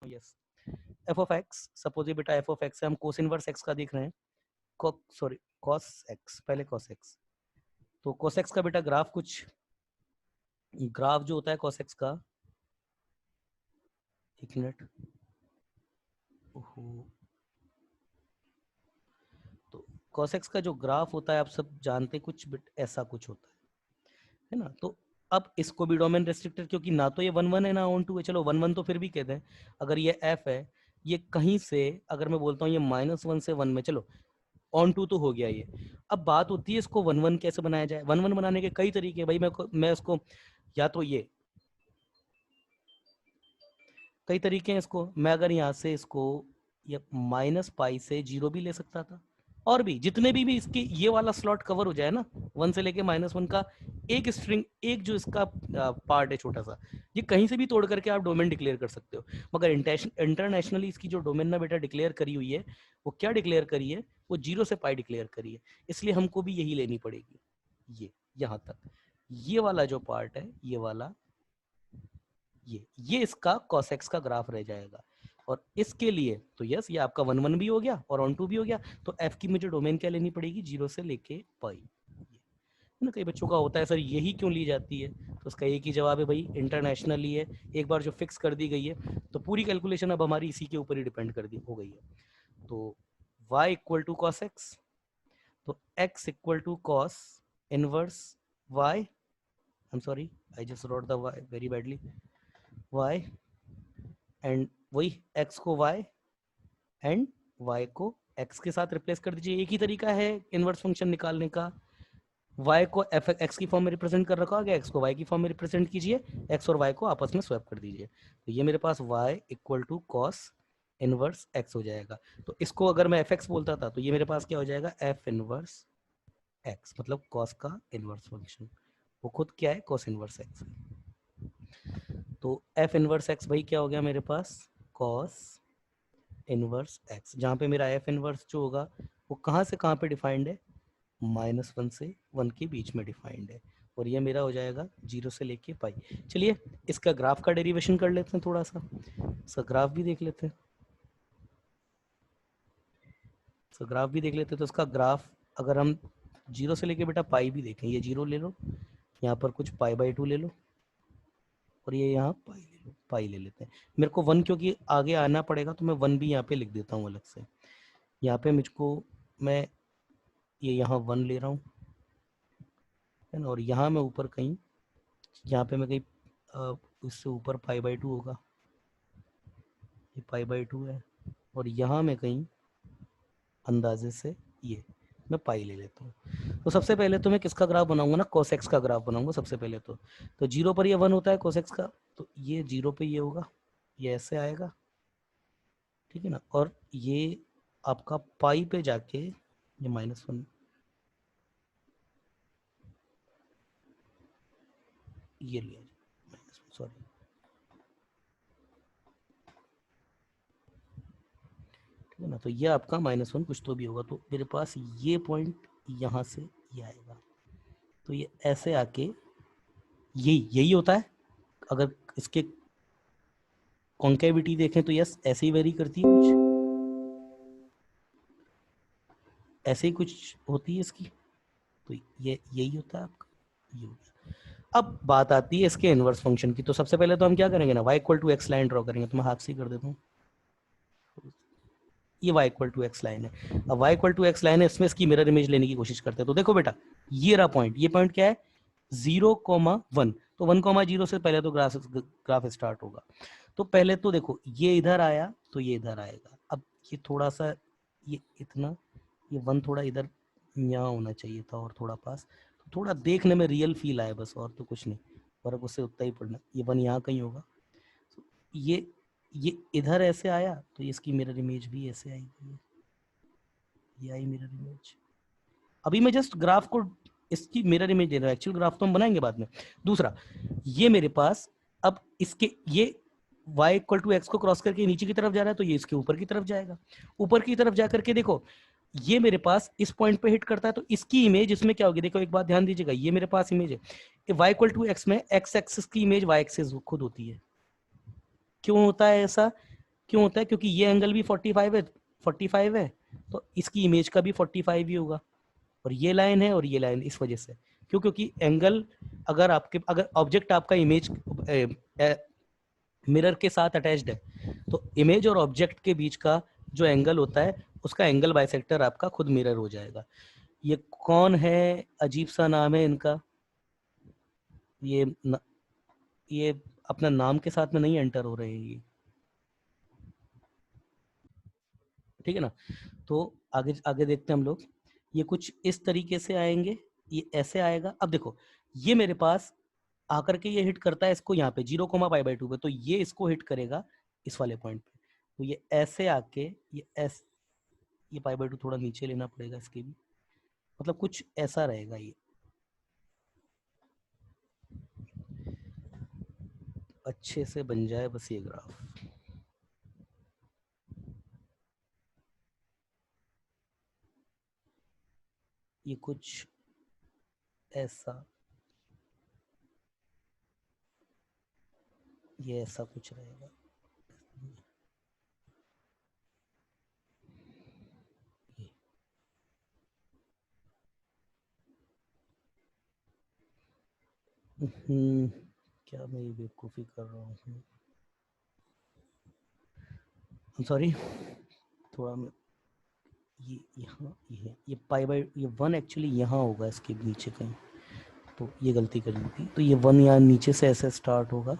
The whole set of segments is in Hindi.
Yes F of x, suppose ये बेटा एफ ऑफ एक्स है, हम कोस इनवर्स एक्स का देख रहे हैं, कॉस एक्स, पहले कॉस एक्स, तो कॉस एक्स का बेटा ग्राफ कुछ, ग्राफ जो होता है कॉस एक्स का, एक मिनट, तो कॉस एक्स का जो ग्राफ होता है आप सब जानते कुछ बिट ऐसा कुछ होता है ना। तो अब इसको भी डोमेन रेस्ट्रिक्टेड, क्योंकि ना तो ये 1 1 है ना ऑन 2 है, चलो 1 1 तो फिर भी कहते हैं, अगर ये एफ है, ये कहीं से अगर मैं बोलता हूँ ये -1 से 1 में, चलो ऑन 2 तो हो गया ये। अब बात होती है इसको 1 1 कैसे बनाया जाए। 1 1 बनाने के कई तरीके भाई, मैं इसको, या तो ये कई तरीके हैं इसको, मैं अगर यहाँ से इसको ये -π से 0 भी ले सकता था, और भी जितने भी इसके ये वाला स्लॉट कवर हो जाए ना 1 से लेके -1 का, एक स्ट्रिंग, एक जो इसका पार्ट है छोटा सा, ये कहीं से भी तोड़ करके आप डोमेन डिक्लेयर कर सकते हो। मगर इंटरनेशनली इसकी जो डोमेन ना बेटा डिक्लेयर करी हुई है, वो क्या डिक्लेयर करी है, वो 0 से π डिक्लेयर करी है, इसलिए हमको भी यही लेनी पड़ेगी। ये यहाँ तक ये वाला जो पार्ट है, ये वाला, ये इसका cos x का ग्राफ रह जाएगा। और इसके लिए तो यस ये आपका 1 1 भी हो गया और ऑन 2 भी हो गया, तो f की मुझे डोमेन क्या लेनी पड़ेगी, 0 से लेके π। ना कई बच्चों का होता है सर यही क्यों ली जाती है, तो उसका एक ही जवाब है भाई, इंटरनेशनली है, एक बार जो फिक्स कर दी गई है तो पूरी कैलकुलेशन अब हमारी इसी के ऊपर ही डिपेंड कर दी हो गई है। तो y equal to cos x, तो x equal to cos inverse y, I am sorry I just wrote the y very badly, y and वही x को y एंड y को x के साथ रिप्लेस कर दीजिए। एक ही तरीका है इनवर्स फंक्शन निकालने का, y को f x की फॉर्म में रिप्रेजेंट कर रखा गया, x को y की फॉर्म में रिप्रेजेंट कीजिए, x और y को आपस में स्वैप कर दीजिए, तो ये मेरे पास y equal to cos inverse x हो जाएगा। तो इसको अगर मैं fx बोलता था तो ये मेरे पास क्या हो जाएगा, f इनवर्स x, मतलब cos का इनवर्स फंक्शन, वो खुद क्या है, cos इनवर्स x। तो f इनवर्स x भाई क्या हो गया मेरे पास, cos इनवर्स x, जहाँ पे मेरा f इनवर्स जो होगा वो कहाँ से कहाँ पे डिफाइंड है, -1 से 1 के बीच में डिफाइंड है, और ये मेरा हो जाएगा 0 से लेके π। चलिए इसका ग्राफ का डेरिवेशन कर लेते हैं, थोड़ा सा इसका ग्राफ भी देख लेते हैं, इसका ग्राफ भी देख लेते हैं। तो इसका ग्राफ अगर हम 0 से लेके बेटा π भी देखें, ये 0 ले लो, यहाँ पर कुछ π/2 ले लो, और ये यहाँ π ले लो, π ले लेते हैं। मेरे को 1 क्योंकि आगे आना पड़ेगा तो मैं 1 भी यहाँ पे लिख देता हूँ अलग से, यहाँ पे मुझको मैं ये यहाँ 1 ले रहा हूँ है ना, और यहाँ मैं ऊपर कहीं, यहाँ पे मैं कहीं इससे ऊपर π/2 होगा, ये π/2 है, और यहाँ मैं कहीं अंदाजे से ये मैं π ले लेता हूँ। तो सबसे पहले तो मैं किसका ग्राफ बनाऊंगा ना, cos x का ग्राफ बनाऊंगा सबसे पहले तो 0 पर ये 1 होता है cos x का, तो ये 0 पे ये होगा, ये ऐसे आएगा, ठीक है ना, और ये आपका पाई पे जाके ये -1, ये लिया सॉरी, ठीक है ना, तो ये आपका -1 कुछ तो भी होगा, तो मेरे पास ये पॉइंट यहाँ से ये आएगा, तो ये ऐसे आके यही होता है। अगर इसके कॉन्केविटी देखें तो यस ऐसे ही वेरी करती है, कुछ ऐसे ही कुछ होती है इसकी, तो ये यही होता है आपका, ये हो गया। अब बात आती है इसके इनवर्स फंक्शन की, तो सबसे पहले तो हम क्या करेंगे ना, y equal to x line draw करेंगे, तो मैं हाथ से कर देता हूँ, ये y equal to x line है। अब y equal to x line है, इसमें इसकी मिरर इमेज लेने की कोशिश करते हैं। तो देखो बेटा ये रहा पॉइंट, ये पॉइंट क्या है 0,1, तो 1,0 से पहले तो ग्राफ स्टार्ट होगा। तो पहले तो देखो ये इधर आया तो ये इधर आएगा, अब ये थोड़ा सा ये इतना, ये 1 थोड़ा इधर यहाँ होना चाहिए था और थोड़ा पास, तो थोड़ा देखने में रियल फील आए बस, और तो कुछ नहीं, फर्क उससे उतना ही पड़ना, ये 1 यहाँ कहीं होगा, ये इधर ऐसे आया तो इसकी मिरर इमेज भी ऐसे आएगी, ये आई मिरर इमेज। अभी मैं जस्ट ग्राफ को इसकी मिरर इमेज दे रहा हूँ, एक्चुअल ग्राफ तो हम बनाएंगे बाद में। दूसरा ये मेरे पास अब इसके ये y इक्वल टू एक्स को क्रॉस करके नीचे की तरफ जा रहा है, तो ये इसके ऊपर की तरफ जाएगा, ऊपर की तरफ जाकर के देखो ये मेरे पास इस पॉइंट पे हिट करता है, तो इसकी इमेज इसमें क्या होगी, देखो एक बात ध्यान दीजिएगा, ये मेरे पास इमेज है y इक्वल टू एक्स में x एक्सिस की इमेज y एक्सिस खुद होती है। क्यों होता है ऐसा, क्यों होता है? क्योंकि ये एंगल भी 45 है तो इसकी इमेज का भी 45 ही होगा, और ये लाइन है और ये लाइन, इस वजह से। क्यों? क्योंकि एंगल, अगर ऑब्जेक्ट आपका इमेज मिरर के साथ अटैच्ड है तो इमेज और ऑब्जेक्ट के बीच का जो एंगल होता है उसका एंगल बाइसेक्टर आपका खुद मिरर हो जाएगा। ये कौन है? अजीब सा नाम है इनका, ये अपना नाम के साथ में नहीं एंटर हो रहे हैं ये, ठीक है ना। तो आगे आगे देखते हैं हम लोग। ये कुछ इस तरीके से आएंगे, ये ऐसे आएगा। अब देखो ये मेरे पास आकर के ये हिट करता है इसको यहाँ पे 0,π/2 पे, तो ये इसको हिट करेगा इस वाले पॉइंट पे। तो ये ऐसे आके ये π/2 थोड़ा नीचे लेना पड़ेगा इसके भी, मतलब कुछ ऐसा रहेगा ये। अच्छे से बन जाए बस ये ग्राफ। ये कुछ ऐसा, ये ऐसा कुछ रहेगा। क्या मैं ये बेवकूफ़ी कर रहा हूँ? सॉरी, थोड़ा मैं ये यहाँ ये ये 1 एक्चुअली यहाँ होगा इसके नीचे कहीं, तो ये गलती कर दी थी। तो ये 1 यहाँ नीचे से ऐसे स्टार्ट होगा।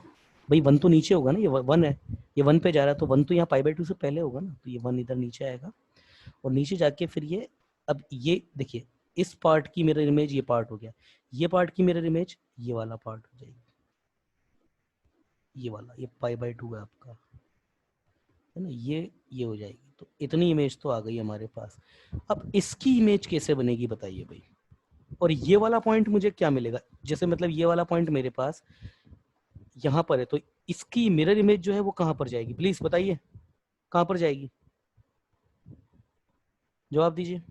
भाई 1 तो नीचे होगा ना, ये 1 है, ये 1 पे जा रहा है, तो 1 तो यहाँ π/2 से पहले होगा ना, तो ये 1 इधर नीचे आएगा और नीचे जाके फिर ये, अब ये देखिए इस पार्ट की मिरर इमेज ये पार्ट हो गया, ये पार्ट की मिरर इमेज ये वाला पार्ट हो जाएगी, ये वाला, ये π/2 है आपका, है ना, ये हो जाएगी। तो इतनी इमेज तो आ गई हमारे पास। अब इसकी इमेज कैसे बनेगी बताइए भाई। और ये वाला पॉइंट मुझे क्या मिलेगा? जैसे मतलब ये वाला पॉइंट मेरे पास यहाँ पर है, तो इसकी मिरर इमेज जो है वो कहाँ पर जाएगी? प्लीज बताइए कहाँ पर जाएगी, जवाब दीजिए।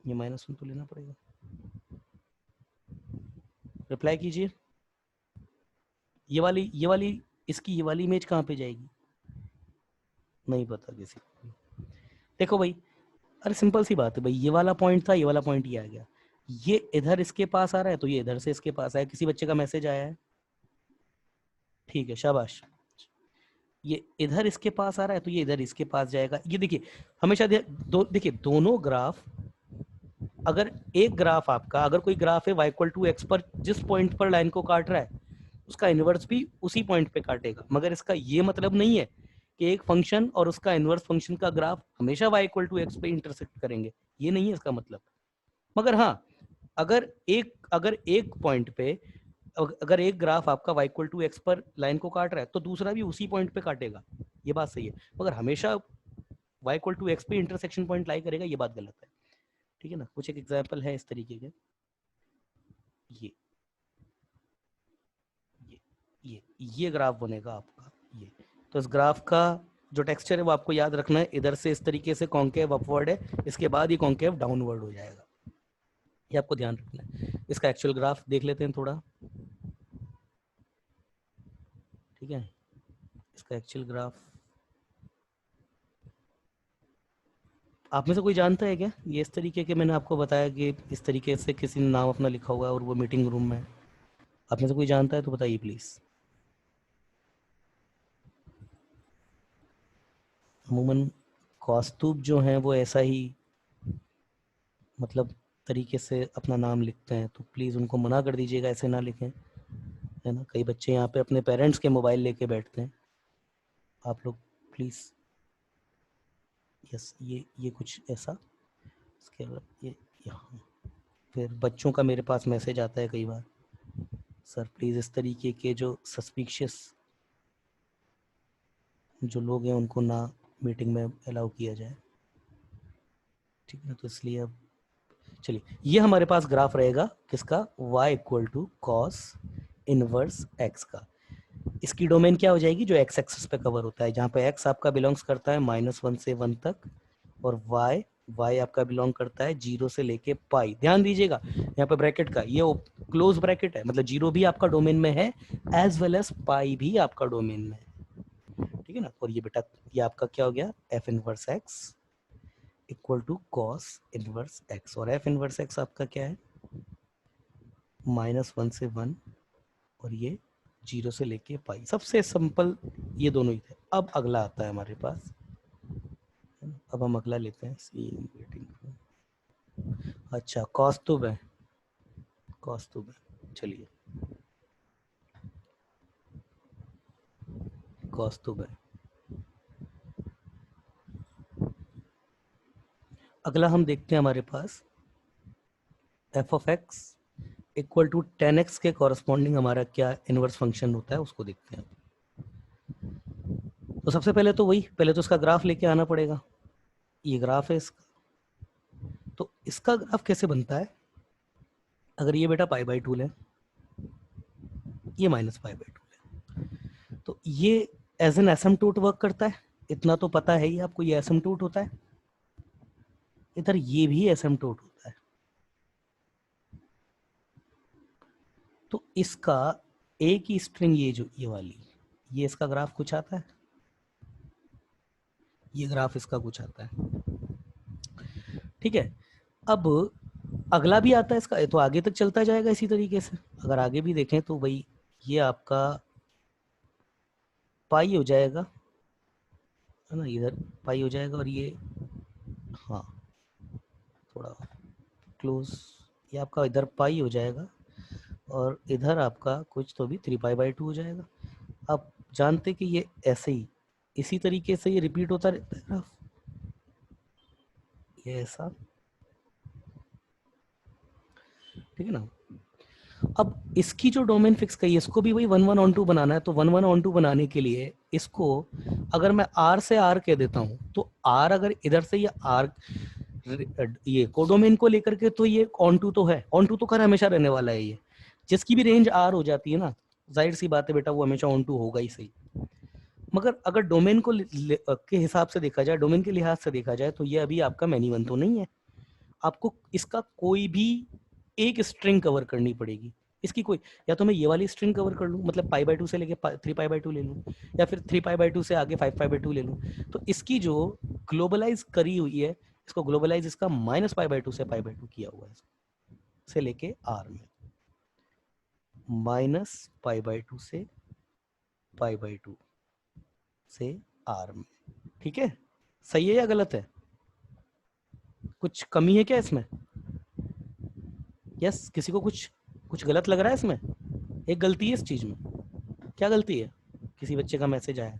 ये -1 तो लेना पड़ेगा, रिप्लाई कीजिए। ये वाली इसकी ये वाली इमेज कहाँ पे जाएगी? नहीं पता किसी को। देखो भाई, अरे सिंपल सी बात है भाई, ये वाला पॉइंट था, ये वाला पॉइंट ये आ गया, ये इधर इसके पास आ रहा है तो ये इधर से इसके पास आया। किसी बच्चे का मैसेज आया है? ठीक है, शाबाश। ये इधर इसके पास आ रहा है तो ये इधर इसके पास जाएगा। ये देखिए हमेशा देखिए दोनों ग्राफ, अगर एक ग्राफ आपका, अगर कोई ग्राफ है y=x पर जिस पॉइंट पर लाइन को काट रहा है उसका इनवर्स भी उसी पॉइंट पे काटेगा, मगर इसका ये मतलब नहीं है कि एक फंक्शन और उसका इनवर्स फंक्शन का ग्राफ हमेशा y=x पे इंटरसेक्ट करेंगे, ये नहीं है इसका मतलब। मगर हाँ, अगर एक पॉइंट पे, अगर एक ग्राफ आपका y=x पर लाइन को काट रहा है तो दूसरा भी उसी पॉइंट पे काटेगा, ये बात सही है। मगर हमेशा y=x पे इंटरसेक्शन पॉइंट लाई करेगा, ये बात गलत है, ठीक है ना। कुछ एक एग्जांपल है इस तरीके के, ये ये ग्राफ बनेगा आपका ये। तो इस ग्राफ का जो टेक्सचर है वो आपको याद रखना है, इधर से इस तरीके से कॉन्केव अपवर्ड है, इसके बाद ही कॉन्केव डाउनवर्ड हो जाएगा, ये आपको ध्यान रखना है। इसका एक्चुअल ग्राफ देख लेते हैं थोड़ा, ठीक है। इसका एक्चुअल ग्राफ आप में से कोई जानता है क्या? ये इस तरीके के मैंने आपको बताया कि इस तरीके से किसी ने नाम अपना लिखा हुआ है और वो मीटिंग रूम में, आप में से कोई जानता है तो बताइए प्लीज। अमूमन कौस्तुभ जो हैं वो ऐसा ही मतलब तरीके से अपना नाम लिखते हैं, तो प्लीज़ उनको मना कर दीजिएगा ऐसे ना लिखें, है ना। कई बच्चे यहाँ पे अपने पेरेंट्स के मोबाइल लेके बैठते हैं, आप लोग प्लीज़। यस, ये कुछ ऐसा, इसके अलावा ये यहाँ। फिर बच्चों का मेरे पास मैसेज आता है कई बार, सर प्लीज़ इस तरीके के जो सस्पिशियस जो लोग हैं उनको ना मीटिंग में अलाउ किया जाए, ठीक है। तो इसलिए अब चलिए, ये हमारे पास ग्राफ रहेगा किसका? y=cos इनवर्स x का। इसकी डोमेन क्या हो जाएगी? जो x एक्सिस पे कवर होता है, जहाँ पे x आपका बिलोंग्स करता है -1 से 1 तक, और y आपका बिलोंग करता है 0 से लेके पाई। ध्यान दीजिएगा यहाँ पे ब्रैकेट का ये क्लोज ब्रैकेट है, मतलब 0 भी आपका डोमेन में है एज वेल एज पाई भी आपका डोमेन में है, ठीक है ना। और ये बेटा ये आपका क्या हो गया, f inverse x equal to cos inverse x, और एफ इनवर्स एक्स आपका क्या है, -1 से 1 और ये 0 से लेके पाई। सबसे सिंपल ये दोनों ही थे। अब अगला आता है हमारे पास, अब हम अगला लेते हैं सी वेटिंग। अच्छा कौस्तुभ है, कौस्तुभ है, चलिए कौस्तुभ है। अगला हम देखते हैं हमारे पास F of X equal to 10x के कॉरस्पॉन्डिंग हमारा क्या इनवर्स फंक्शन होता है उसको देखते हैं। तो सबसे पहले तो वही, पहले तो इसका ग्राफ लेके आना पड़ेगा। ये ग्राफ है इसका, तो इसका ग्राफ कैसे बनता है, अगर ये बेटा पाई बाई 2 लें, ये माइनस पाई बाई 2 लें, तो ये एज एन एसिम्पटोट वर्क करता है, इतना तो पता है ही आपको, ये एसिम्पटोट होता है। इधर ये भी एसिम्पटोट होता है। तो इसका एक ही स्ट्रिंग, ये जो ये वाली, ये इसका ग्राफ कुछ आता है, ये ग्राफ इसका कुछ आता है। ठीक है, अब अगला भी आता है इसका, तो आगे तक चलता जाएगा इसी तरीके से। अगर आगे भी देखें तो भाई ये आपका पाई हो जाएगा, है ना, इधर पाई हो जाएगा, और ये हाँ थोड़ा क्लोज, ये आपका इधर पाई हो जाएगा, और इधर आपका कुछ तो भी 3π/2 हो जाएगा। आप जानते कि ये ऐसे ही इसी तरीके से ये रिपीट होता रहता है ग्राफ, ये ऐसा, ठीक है ना। अब इसकी जो डोमेन फिक्स कही है, इसको भी वही 1 1 ऑन 2 बनाना है। तो 1 1 ऑन 2 बनाने के लिए इसको अगर मैं r से r कह देता हूं, तो r अगर इधर से ये r ये कोडोमेन को लेकर के, तो ये ऑन टू तो है, ऑन टू तो कर हमेशा रहने वाला है। ये जिसकी भी रेंज r हो जाती है ना, जाहिर सी बात है बेटा वो हमेशा ऑन टू होगा ही सही। मगर अगर डोमेन को के हिसाब से देखा जाए, डोमेन के लिहाज से देखा जाए, तो ये अभी आपका मैनी वन तो नहीं है। आपको इसका कोई भी एक स्ट्रिंग कवर करनी पड़ेगी। इसकी कोई, या तो मैं ये वाली स्ट्रिंग कवर कर लूँ, मतलब π/2 से लेके 3π/2 ले लूँ, या फिर 3π/2 से आगे 5π/2 ले लूँ। तो इसकी जो ग्लोबलाइज करी हुई है, इसको ग्लोबलाइज इसका -π/2 से π/2 किया हुआ है, से लेके r में -π/2 से π/2 से r में। ठीक है, सही है या गलत है, कुछ कमी है क्या इसमें? यस, किसी को कुछ कुछ गलत लग रहा है इसमें? एक गलती है इस चीज में, क्या गलती है? किसी बच्चे का मैसेज आया?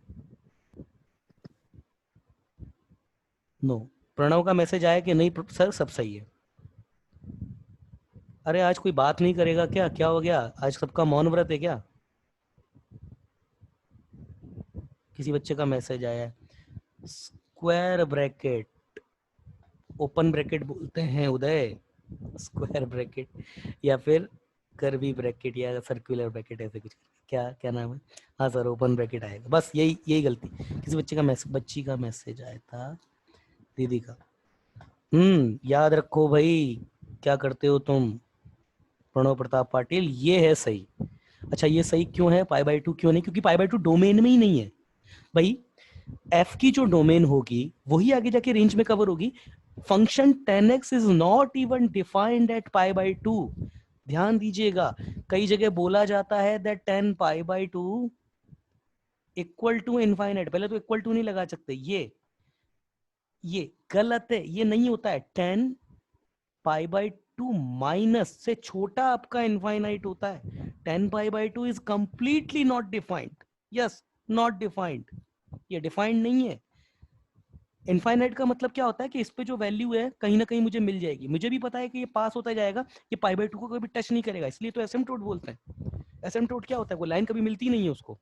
नो, प्रणव का मैसेज आया कि नहीं सर सब सही है। अरे आज कोई बात नहीं करेगा क्या, क्या हो गया, आज सबका मौन व्रत है क्या? किसी बच्चे का मैसेज आया है, स्क्वायर ब्रैकेट, ओपन ब्रैकेट बोलते हैं उदय, स्क्वायर ब्रैकेट या फिर कर्वी ब्रैकेट या सर्कुलर ब्रैकेट, ऐसे कुछ, क्या क्या नाम है? हाँ सर ओपन ब्रैकेट आएगा, बस यही यही गलती। किसी बच्चे का मैसेज, बच्ची का मैसेज आया था, दीदी का। याद रखो भाई, क्या करते हो तुम, प्रणव प्रताप पाटिल, ये है सही। अच्छा ये सही क्यों है, π/2 क्यों नहीं? क्योंकि π/2 डोमेन में ही नहीं है भाई। f की जो डोमेन होगी वही आगे जाके रेंज में कवर होगी। Function 10x is not even defined at π/2, ध्यान दीजिएगा। कई जगह बोला जाता है दैट 10π/2 इक्वल टू इनफाइनाइट, पहले तो इक्वल टू नहीं लगा सकते, ये गलत है, ये नहीं होता है। 10π/2 माइनस से छोटा आपका इनफाइनाइट होता है। 10π/2 is completely not defined, yes not defined, ये डिफाइंड नहीं है। इनफाइनाइट का मतलब क्या होता है कि इस पे जो वैल्यू है कहीं ना कहीं मुझे मिल जाएगी, मुझे भी पता है कि ये पास होता जाएगा, ये π/2 को कभी टच नहीं करेगा, इसलिए तो एसिम्पटोट बोलते हैं। एसिम्पटोट क्या होता है, वो लाइन कभी मिलती नहीं है उसको।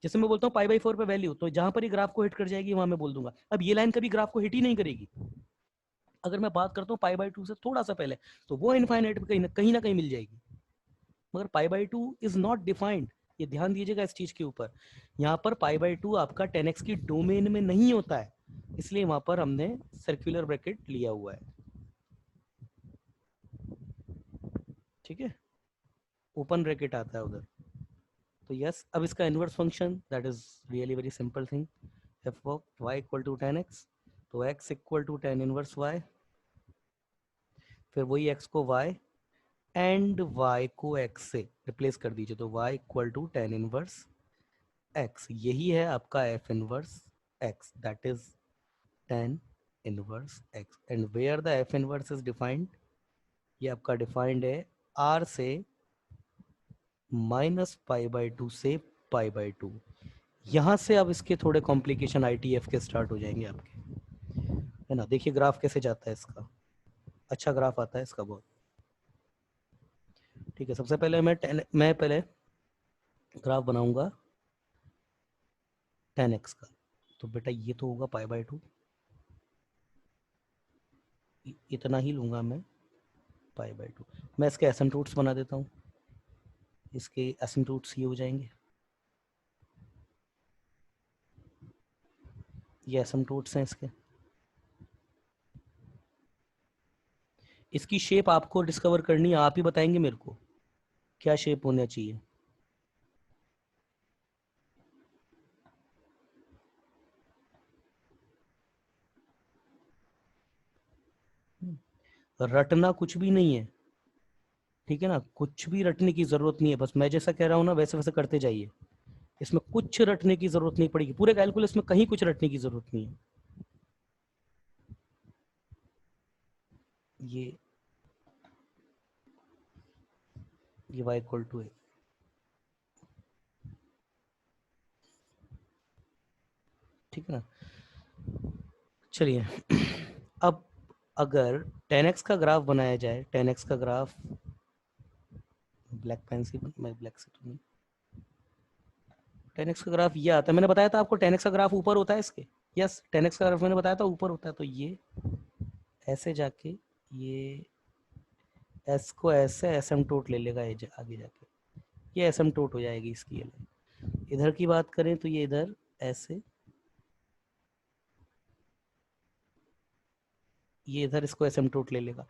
जैसे मैं बोलता हूँ π/4 पे वैल्यू, तो जहां पर ये ग्राफ को हिट कर जाएगी वहां मैं बोल दूंगा। अब ये लाइन कभी ग्राफ को हिट ही नहीं करेगी। अगर मैं बात करता हूँ π/2 से थोड़ा सा पहले, तो वो इनफाइनाइट पे कहीं ना कहीं मिल जाएगी। मगर π/2 इज नॉट डिफाइंड, ये ध्यान दीजिएगा इस चीज के ऊपर। यहाँ पर π/2 आपका 10x की डोमेन में नहीं होता है, इसलिए वहां पर हमने सर्कुलर ब्रैकेट लिया हुआ है। ठीक है, ओपन ब्रैकेट आता है उधर। तो यस, अब इसका inverse function, that is really very simple thing, F of Y equal to ten X, तो X equal to ten inverse Y, फिर वही एक्स को वाई एंड y को x से रिप्लेस कर दीजिए, तो y equal to ten inverse x, यही है आपका f inverse x, that is ten inverse x, and where the f inverse is defined, ये आपका डिफाइंड है r से माइनस पाई बाई टू से पाई बाई टू। यहाँ से अब इसके थोड़े कॉम्प्लिकेशन ITF के स्टार्ट हो जाएंगे आपके, है ना। देखिए ग्राफ कैसे जाता है इसका, अच्छा ग्राफ आता है इसका बहुत। ठीक है, सबसे पहले मैं पहले ग्राफ बनाऊंगा 10x का, तो बेटा ये तो होगा पाई बाई टू, इतना ही लूंगा मैं, पाई बाई टू। मैं इसके एसिम्पटोट्स बना देता हूँ, इसके एसिम्पटोट्स ये हो जाएंगे, ये एसिम्पटोट्स हैं इसके। इसकी शेप आपको डिस्कवर करनी है, आप ही बताएंगे मेरे को क्या शेप होना चाहिए। रटना कुछ भी नहीं है, ठीक है ना, कुछ भी रटने की जरूरत नहीं है, बस मैं जैसा कह रहा हूँ ना वैसे वैसे करते जाइए, इसमें कुछ रटने की जरूरत नहीं पड़ेगी, पूरे कैलकुलस में कहीं कुछ रटने की जरूरत नहीं है। ये y इक्वल टू है, ठीक है ना। चलिए अब अगर 10x का ग्राफ बनाया जाए, 10x का ग्राफ, ब्लैक पेन से, मैं ब्लैक से तो नहीं, 10x का ग्राफ ये आता है, मैंने बताया था आपको 10x का ग्राफ ऊपर होता है इसके, यस 10x का ग्राफ मैंने बताया था ऊपर होता है, तो ये ऐसे जाके ये s को ऐसे एसिम्पटोट ले लेगा, आगे जाके ये एसिम्पटोट हो जाएगी इसकी। इधर की बात करें तो ये इधर ऐसे, ये इधर इसको एसिम्पटोट ले लेगा।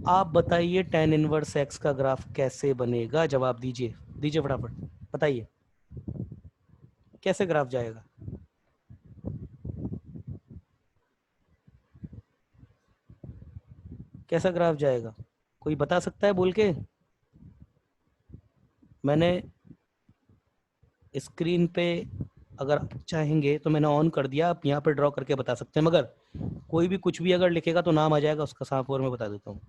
आप बताइए tan इनवर्स x का ग्राफ कैसे बनेगा, जवाब दीजिए, दीजिए फटाफट बताइए कैसे ग्राफ जाएगा। कैसा ग्राफ जाएगा, कोई बता सकता है बोल के। मैंने स्क्रीन पे, अगर आप चाहेंगे तो मैंने ऑन कर दिया, आप यहाँ पर ड्रॉ करके बता सकते हैं, मगर कोई भी कुछ भी अगर लिखेगा तो नाम आ जाएगा उसका, साफ और मैं बता देता हूँ,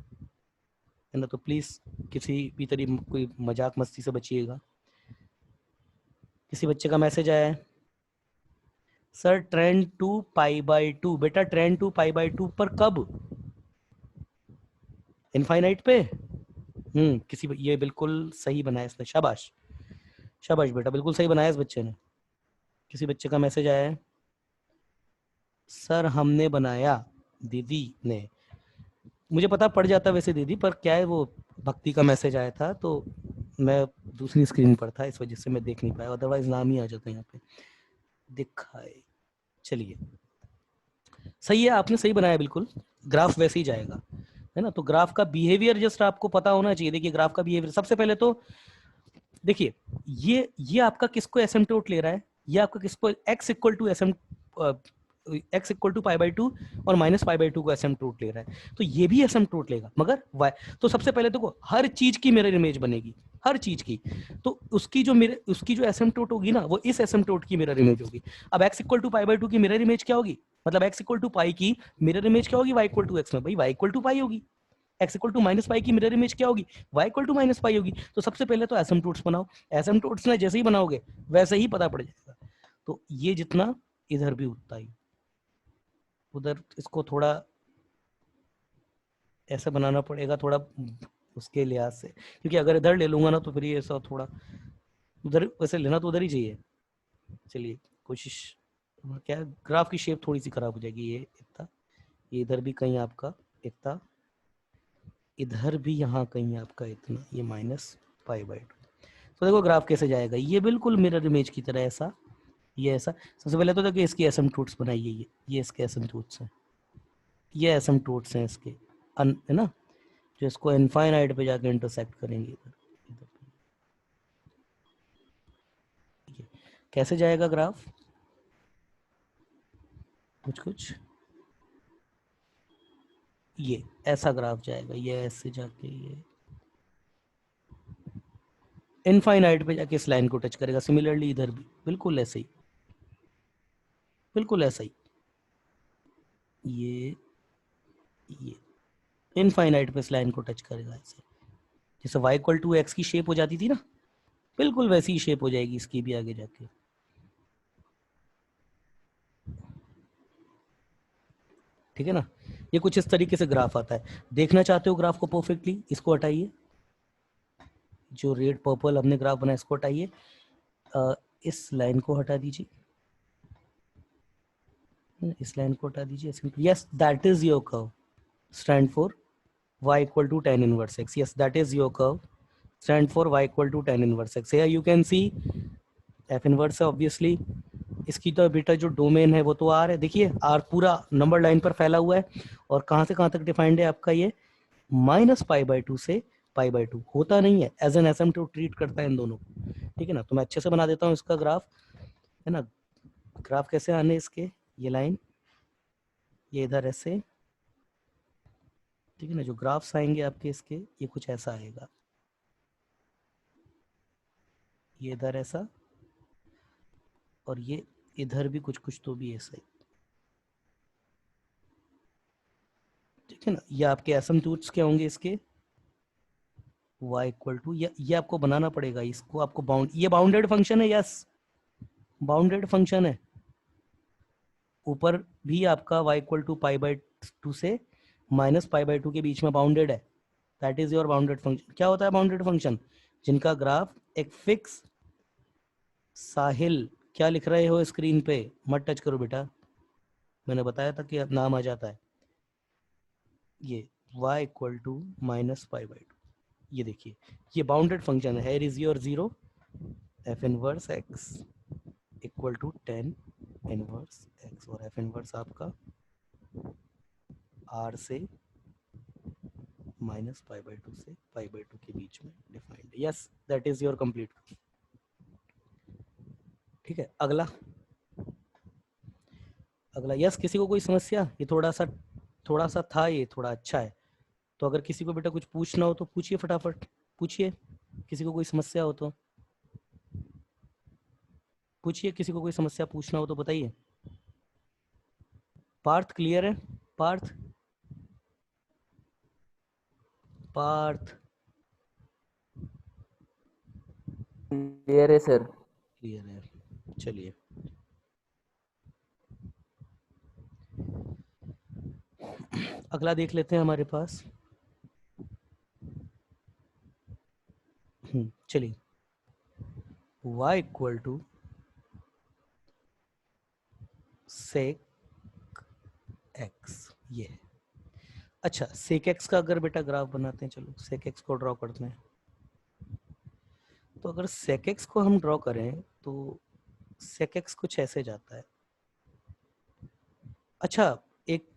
है ना। तो प्लीज किसी भी तरीके कोई मजाक मस्ती से बचिएगा। किसी बच्चे का मैसेज आया है, sir tends to pi by two, बेटा tends to pi by two पर कब, इनफाइनाइट पे। किसी ये बिल्कुल सही बनाया इसने, शाबाश शाबाश बेटा, बिल्कुल सही बनाया इस बच्चे ने। किसी बच्चे का मैसेज आया है, सर हमने बनाया, दीदी ने, मुझे पता पड़ जाता वैसे दीदी, पर क्या है वो भक्ति का मैसेज आया था तो मैं दूसरी स्क्रीन पर था, इस वजह से मैं देख नहीं पाया, अदरवाइज नाम ही आ जाता यहाँ पे दिखाए। चलिए सही है, आपने सही बनाया बिल्कुल, ग्राफ वैसे ही जाएगा, है ना। तो ग्राफ का बिहेवियर जस्ट आपको पता होना चाहिए। देखिए ग्राफ का बिहेवियर सबसे पहले तो देखिए, ये आपका किसको एसिम्पटोट ले रहा है, ये आपका किसको x equal to x equal to pi by two और माइनस पाई बाई टू को एसिम्पटोट ले रहा है, तो ये भी एसिम्पटोट लेगा, मगर y। तो सबसे पहले देखो हर चीज की मिरर इमेज बनेगी, हर चीज की, तो उसकी जो एसिम्पटोट होगी ना, वो इस एसिम्पटोट की मिरर इमेज होगी। अब x equal to pi by two की मिरर इमेज क्या होगी, मतलब x इक्वल टू पाई की मिरर इमेज क्या होगी y इक्वल टू एक्स में, भाई y इक्वल टू पाई होगी। X equal to minus pi की मिरर इमेज क्या होगी, y equal to minus pi होगी। तो सबसे पहले तो एसिम्पटोट्स बनाओ, एसिम्पटोट्स ने जैसे ही बनाओगे वैसे ही पता पड़ जाएगा। तो ये जितना इधर भी उतना ही, उधर इसको थोड़ा ऐसा बनाना पड़ेगा थोड़ा उसके लिहाज से, क्योंकि अगर इधर ले लूंगा ना तो फिर ये ऐसा थोड़ा, उधर वैसे लेना तो उधर ही चाहिए। चलिए कोशिश, क्या ग्राफ की शेप थोड़ी सी खराब हो जाएगी, ये इतना, ये इधर भी कहीं आपका इतना, इधर भी यहाँ कहीं आपका इतना, ये माइनस पाई बाई टू। तो देखो ग्राफ कैसे जाएगा, ये बिल्कुल मिरर इमेज की तरह ऐसा, ये ऐसा। सबसे पहले तो देखिए इसकी एसिम्पटोट्स बनाइए, ये इसके एसिम्पटोट्स हैं, ये एसिम्पटोट्स हैं इसके, है ना, जो इसको इनफाइनाइट पे जाके इंटरसेक्ट करेंगे इधर, इधर। कैसे जाएगा ग्राफ? कुछ ये ऐसा ग्राफ जाएगा, ये ऐसे जाके ये इनफाइनाइट पे जाके इस लाइन को टच करेगा। सिमिलरली इधर भी बिल्कुल ऐसे ही, बिल्कुल ऐसा ही, ये इनफाइनाइट पे इस लाइन को टच करेगा ऐसे। जैसे y इक्वल टू एक्स की शेप हो जाती थी ना, बिल्कुल वैसी ही शेप हो जाएगी इसकी भी आगे जाके। ठीक है ना, ये कुछ इस तरीके से ग्राफ आता है। देखना चाहते हो ग्राफ को परफेक्टली, इसको हटाइए, जो रेड पर्पल हमने ग्राफ बनाया इसको हटाइए, इस लाइन को हटा दीजिए, इस लाइन को हटा दीजिए। Yes, that is your curve, stand for y equal to tan inverse x. Yes, that is your curve, stand for y equal to tan inverse x. Here you can see f inverse है ऑब्वियसली, इसकी तो बेटा जो डोमेन है वो तो r है। देखिए r पूरा नंबर लाइन पर फैला हुआ है, और कहाँ से कहाँ तक डिफाइंड है आपका ये, -π/2 से π/2। होता नहीं है, एज एन एसिम्पटोट ट्रीट करता है इन दोनों को। ठीक है ना, तो मैं अच्छे से बना देता हूँ इसका ग्राफ, है ना। ग्राफ कैसे आने इसके, ये लाइन, ये इधर ऐसे, ठीक है ना। जो ग्राफ्स आएंगे आपके इसके, ये कुछ ऐसा आएगा, ये इधर ऐसा, और ये इधर भी कुछ कुछ तो भी ऐसा ही। ठीक है ना, ये आपके एसिम्पटोट्स क्या होंगे इसके, y इक्वल टू, ये आपको बनाना पड़ेगा इसको, आपको बाउंड, ये बाउंडेड फंक्शन है, यस बाउंडेड फंक्शन है। ऊपर भी आपका y इक्वल टू π/2 से -π/2 के बीच में बाउंडेड है, that is your bounded function. क्या होता है बाउंडेड फंक्शन? जिनका ग्राफ एक फिक्स, साहिल क्या लिख रहे हो स्क्रीन पे, मत टच करो बेटा, मैंने बताया था कि नाम आ जाता है। ये y इक्वल टू -π/2, ये देखिए ये बाउंडेड फंक्शन है। Here is your zero, f inverse x equal to tan inverse x, और f इनवर्स आपका r से -π/2 से π/2 के बीच में defined. Yes, that is your complete. ठीक है, अगला अगला, यस किसी को कोई समस्या? ये थोड़ा सा था, ये थोड़ा अच्छा है। तो अगर किसी को बेटा कुछ पूछना हो तो पूछिए, फटाफट पूछिए, किसी को कोई समस्या हो तो पूछिए, किसी को कोई समस्या पूछना हो तो बताइए। पार्थ क्लियर है? पार्थ, पार्थ क्लियर है सर। क्लियर है, चलिए। अगला देख लेते हैं हमारे पास, चलिए, y equal to sec x, ये है। अच्छा, सेक एक्स का अगर बेटा ग्राफ बनाते हैं, चलो सेक एक्स को ड्रॉ करते हैं। तो अगर सेक एक्स को हम ड्रॉ करें तो सेक एक्स कुछ ऐसे जाता है। अच्छा, एक